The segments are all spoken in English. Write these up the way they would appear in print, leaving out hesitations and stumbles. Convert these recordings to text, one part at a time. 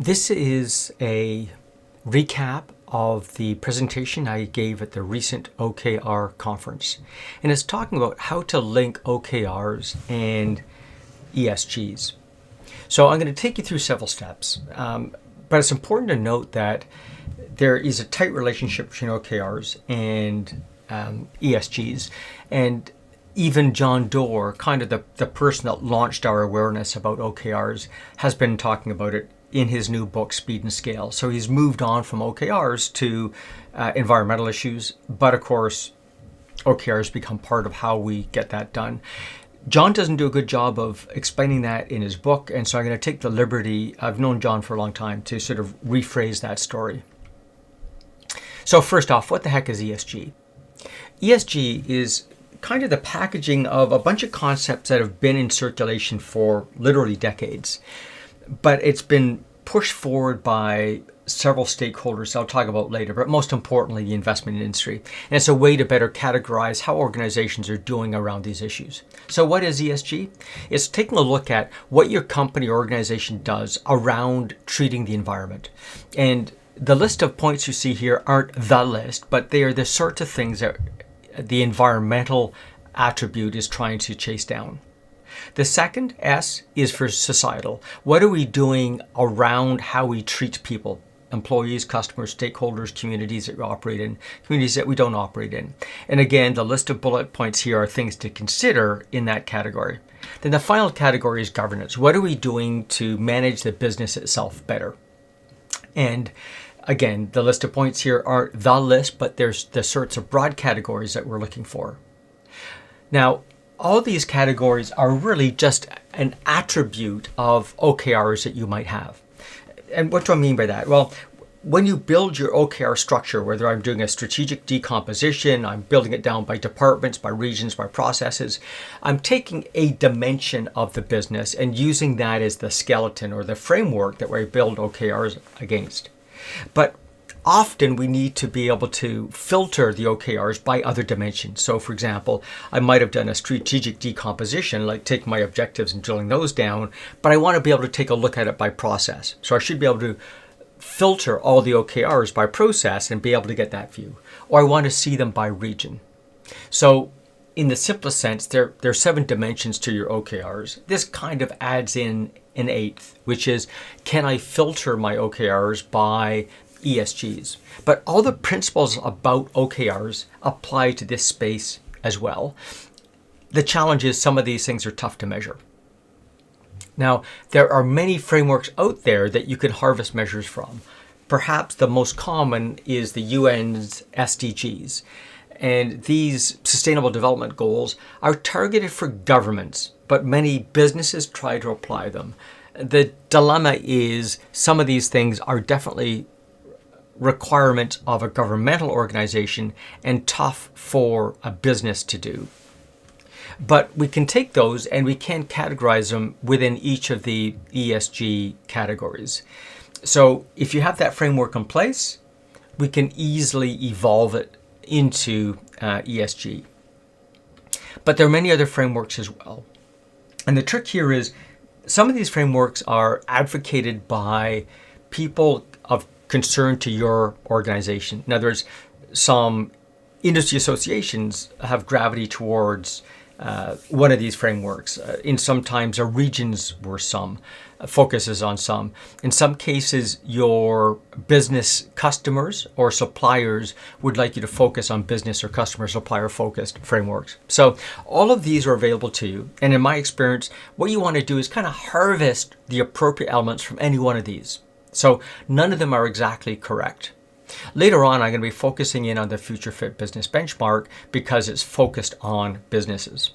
This is a recap of the presentation I gave at the recent OKR conference. And it's talking about how to link OKRs and ESGs. So I'm going to take you through several steps, but it's important to note that there is a tight relationship between OKRs and ESGs. And even John Doerr, kind of the person that launched our awareness about OKRs, has been talking about it in his new book, Speed and Scale. So he's moved on from OKRs to environmental issues, but of course, OKRs become part of how we get that done. John doesn't do a good job of explaining that in his book, and so I'm going to take the liberty, I've known John for a long time, to sort of rephrase that story. So first off, what the heck is ESG? ESG is kind of the packaging of a bunch of concepts that have been in circulation for literally decades, but it's been pushed forward by several stakeholders I'll talk about later, but most importantly, the investment industry. And it's a way to better categorize how organizations are doing around these issues. So what is ESG? It's taking a look at what your company or organization does around treating the environment. And the list of points you see here aren't the list, but they are the sorts of things that the environmental attribute is trying to chase down. The second S is for societal. What are we doing around how we treat people? Employees, customers, stakeholders, communities that we operate in, communities that we don't operate in. And again, the list of bullet points here are things to consider in that category. Then the final category is governance. What are we doing to manage the business itself better? And again, the list of points here aren't the list, but there's the sorts of broad categories that we're looking for. Now, all these categories are really just an attribute of OKRs that you might have. And what do I mean by that? Well, when you build your OKR structure, whether I'm doing a strategic decomposition, I'm building it down by departments, by regions, by processes, I'm taking a dimension of the business and using that as the skeleton or the framework that we build OKRs against. But often we need to be able to filter the OKRs by other dimensions. So for example, I might have done a strategic decomposition, like taking my objectives and drilling those down, but I want to be able to take a look at it by process. So I should be able to filter all the OKRs by process and be able to get that view. Or I want to see them by region. So in the simplest sense, there are 7 dimensions to your OKRs. This kind of adds in an 8th, which is, can I filter my OKRs by ESGs? But all the principles about OKRs apply to this space as well. The challenge is some of these things are tough to measure. Now, there are many frameworks out there that you can harvest measures from. Perhaps the most common is the UN's SDGs. And these Sustainable Development Goals are targeted for governments, but many businesses try to apply them. The dilemma is some of these things are definitely requirements of a governmental organization and tough for a business to do. But we can take those and we can categorize them within each of the ESG categories. So if you have that framework in place, we can easily evolve it into ESG. But there are many other frameworks as well. And the trick here is some of these frameworks are advocated by people of concern to your organization. In other words, some industry associations have gravity towards one of these frameworks. In sometimes a region's where some focuses on some. In some cases, your business customers or suppliers would like you to focus on business or customer supplier focused frameworks. So all of these are available to you. And in my experience, what you want to do is kind of harvest the appropriate elements from any one of these. So none of them are exactly correct. Later on, I'm going to be focusing in on the Future Fit Business Benchmark because it's focused on businesses.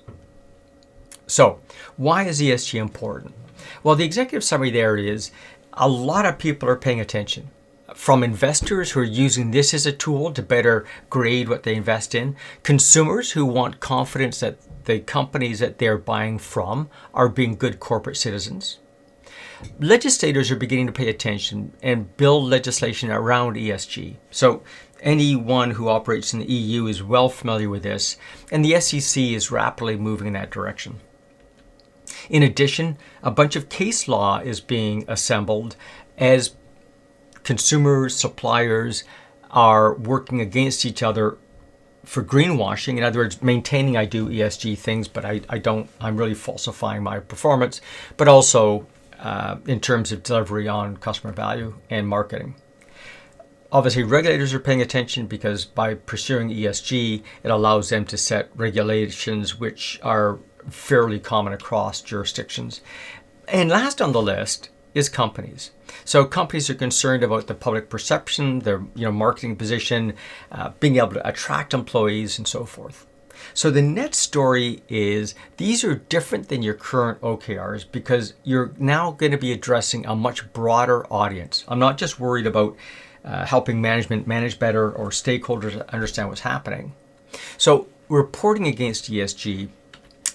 So why is ESG important? Well, the executive summary there is a lot of people are paying attention. From investors who are using this as a tool to better grade what they invest in, consumers who want confidence that the companies that they're buying from are being good corporate citizens. Legislators are beginning to pay attention and build legislation around ESG. So anyone who operates in the EU is well familiar with this, and the SEC is rapidly moving in that direction. In addition, a bunch of case law is being assembled as consumers, suppliers are working against each other for greenwashing. In other words, maintaining I do ESG things, but I don't, I'm really falsifying my performance, but also in terms of delivery on customer value and marketing. Obviously, regulators are paying attention because by pursuing ESG, it allows them to set regulations which are fairly common across jurisdictions. And last on the list is companies. So companies are concerned about the public perception, their marketing position, being able to attract employees and so forth. So the net story is these are different than your current OKRs because you're now going to be addressing a much broader audience. I'm not just worried about helping management manage better or stakeholders understand what's happening. So reporting against ESG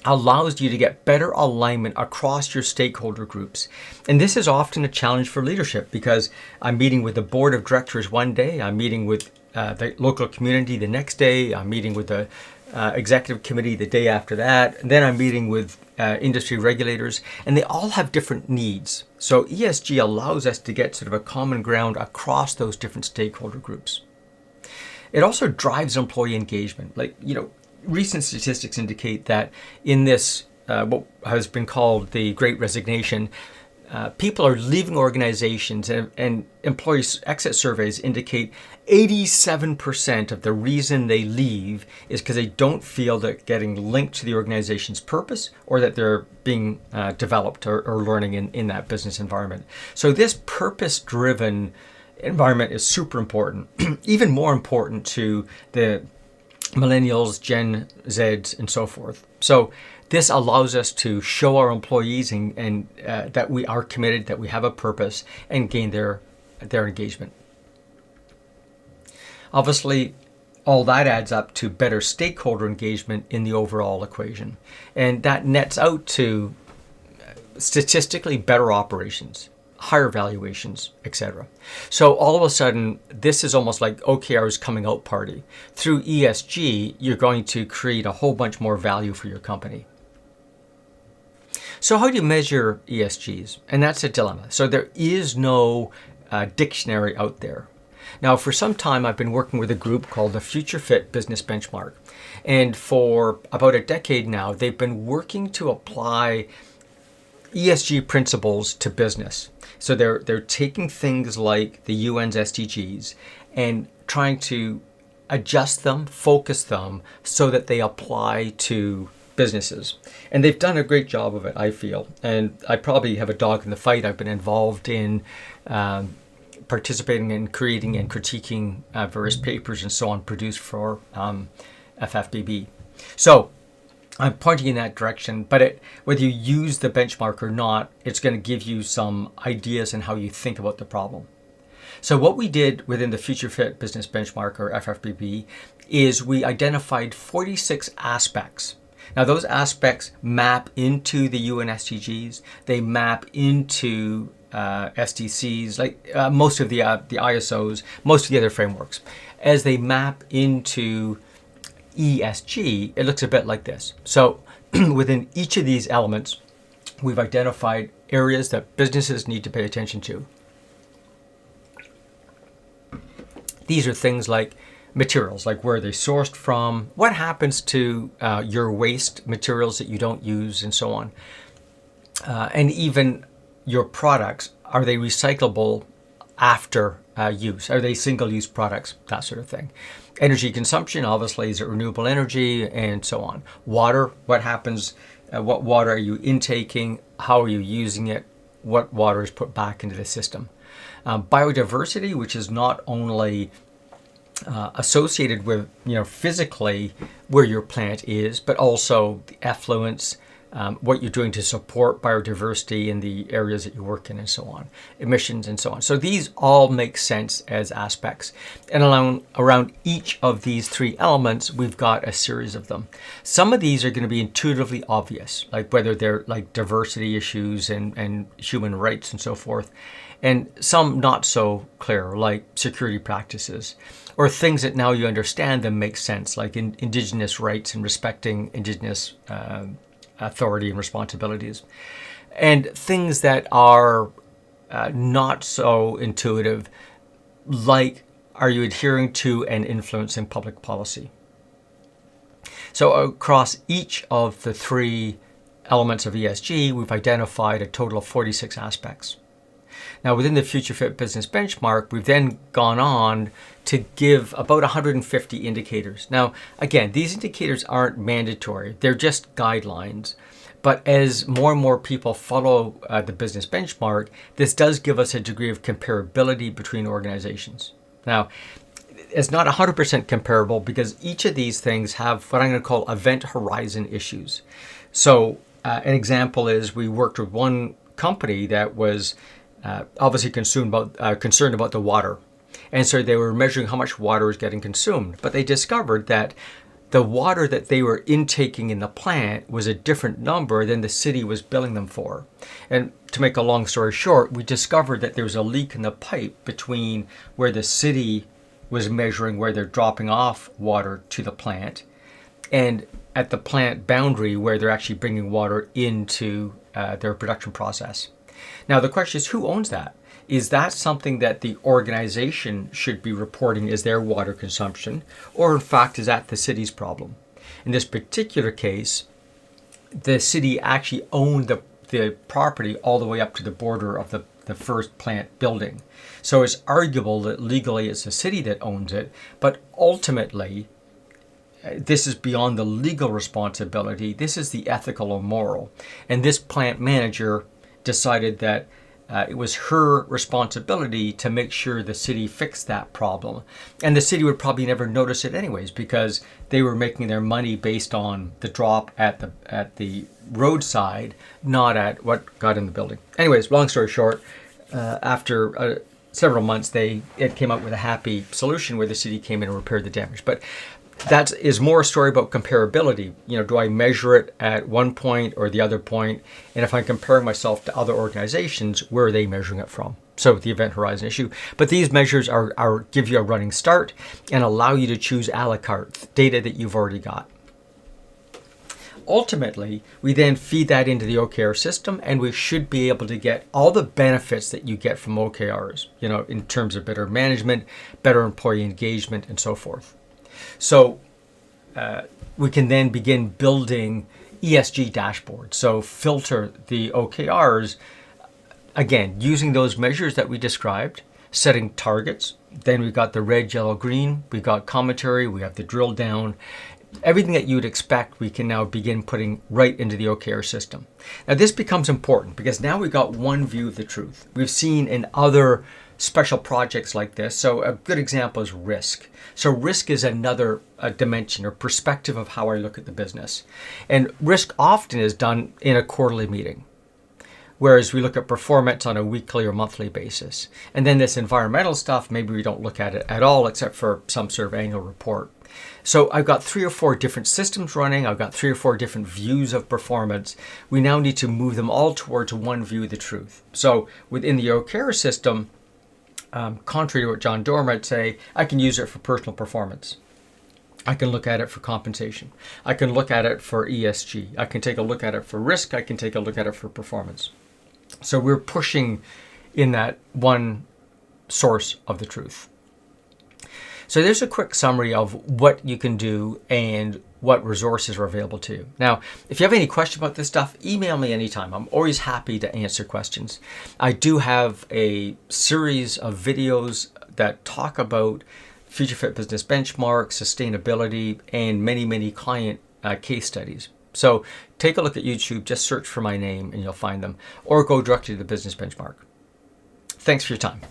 allows you to get better alignment across your stakeholder groups. And this is often a challenge for leadership because I'm meeting with the board of directors one day, I'm meeting with the local community the next day, I'm meeting with the executive committee the day after that, and then I'm meeting with industry regulators, and they all have different needs. So ESG allows us to get sort of a common ground across those different stakeholder groups. It also drives employee engagement. Recent statistics indicate that in this, what has been called the Great Resignation, people are leaving organizations, and employee exit surveys indicate 87% of the reason they leave is because they don't feel they're getting linked to the organization's purpose or that they're being developed or learning in that business environment. So this purpose-driven environment is super important, even more important to the millennials, Gen Zs, and so forth. So this allows us to show our employees and that we are committed, that we have a purpose, and gain their engagement. Obviously, all that adds up to better stakeholder engagement in the overall equation. And that nets out to statistically better operations, higher valuations, etc. So all of a sudden, this is almost like OKR's coming out party. Through ESG, you're going to create a whole bunch more value for your company. So how do you measure ESGs? And that's a dilemma. So there is no dictionary out there. Now, for some time, I've been working with a group called the Future Fit Business Benchmark. And for about a decade now, they've been working to apply ESG principles to business. So they're taking things like the UN's SDGs and trying to adjust them, focus them, so that they apply to businesses. And they've done a great job of it, I feel. And I probably have a dog in the fight. I've been involved in participating in creating and critiquing various papers and so on produced for FFBB. So I'm pointing in that direction, but whether you use the benchmark or not, it's going to give you some ideas on how you think about the problem. So what we did within the Future Fit Business Benchmark, or FFBB, is we identified 46 aspects. Now those aspects map into the UN SDGs, they map into SDCs, like most of the ISOs, most of the other frameworks. As they map into ESG, it looks a bit like this. So within each of these elements, we've identified areas that businesses need to pay attention to. These are things like materials, like where are they sourced from, what happens to your waste materials that you don't use, and so on. And even your products, are they recyclable after use? Are they single-use products? That sort of thing. Energy consumption, obviously, is it renewable energy, and so on. Water, what happens, what water are you intaking, how are you using it, what water is put back into the system. Biodiversity, which is not only associated with, physically where your plant is, but also the effluents, what you're doing to support biodiversity in the areas that you work in, and so on, emissions and so on. So these all make sense as aspects. And around each of these three elements, we've got a series of them. Some of these are going to be intuitively obvious, like whether they're like diversity issues and human rights and so forth. And some not so clear, like security practices, or things that now you understand them make sense, like indigenous rights and respecting indigenous authority and responsibilities. And things that are not so intuitive, like, are you adhering to and influencing public policy? So across each of the 3 elements of ESG, we've identified a total of 46 aspects. Now, within the Future Fit Business Benchmark, we've then gone on to give about 150 indicators. Now, again, these indicators aren't mandatory. They're just guidelines. But as more and more people follow the business benchmark, this does give us a degree of comparability between organizations. Now, it's not 100% comparable because each of these things have what I'm going to call event horizon issues. So an example is we worked with one company that was obviously concerned about the water. And so they were measuring how much water was getting consumed. But they discovered that the water that they were intaking in the plant was a different number than the city was billing them for. And to make a long story short, we discovered that there was a leak in the pipe between where the city was measuring where they're dropping off water to the plant and at the plant boundary where they're actually bringing water into their production process. Now, the question is, who owns that? Is that something that the organization should be reporting as their water consumption, or in fact, is that the city's problem? In this particular case, the city actually owned the property all the way up to the border of the first plant building. So it's arguable that legally it's the city that owns it, but ultimately, this is beyond the legal responsibility. This is the ethical or moral. And this plant manager decided that it was her responsibility to make sure the city fixed that problem. And the city would probably never notice it anyways because they were making their money based on the drop at the roadside, not at what got in the building. Anyways, long story short, after several months, it came up with a happy solution where the city came in and repaired the damage. But that is more a story about comparability. Do I measure it at one point or the other point? And if I'm comparing myself to other organizations, where are they measuring it from? So the event horizon issue. But these measures are give you a running start and allow you to choose a la carte data that you've already got. Ultimately, we then feed that into the OKR system, and we should be able to get all the benefits that you get from OKRs, in terms of better management, better employee engagement, and so forth. So we can then begin building ESG dashboards. So filter the OKRs, again, using those measures that we described, setting targets. Then we've got the red, yellow, green. We've got commentary. We have the drill down. Everything that you would expect, we can now begin putting right into the OKR system. Now, this becomes important because now we've got one view of the truth. We've seen in other special projects like this. So a good example is risk. So risk is another dimension or perspective of how I look at the business. And risk often is done in a quarterly meeting, whereas we look at performance on a weekly or monthly basis. And then this environmental stuff, maybe we don't look at it at all except for some sort of annual report. So I've got 3 or 4 different systems running. I've got 3 or 4 different views of performance. We now need to move them all towards one view of the truth. So within the OKR system, contrary to what John Doerr might say, I can use it for personal performance. I can look at it for compensation. I can look at it for ESG. I can take a look at it for risk. I can take a look at it for performance. So we're pushing in that one source of the truth. So there's a quick summary of what you can do and what resources are available to you. Now, if you have any question about this stuff, email me anytime. I'm always happy to answer questions. I do have a series of videos that talk about Future Fit Business Benchmark, sustainability, and many, many client case studies. So take a look at YouTube, just search for my name and you'll find them, or go directly to the Business Benchmark. Thanks for your time.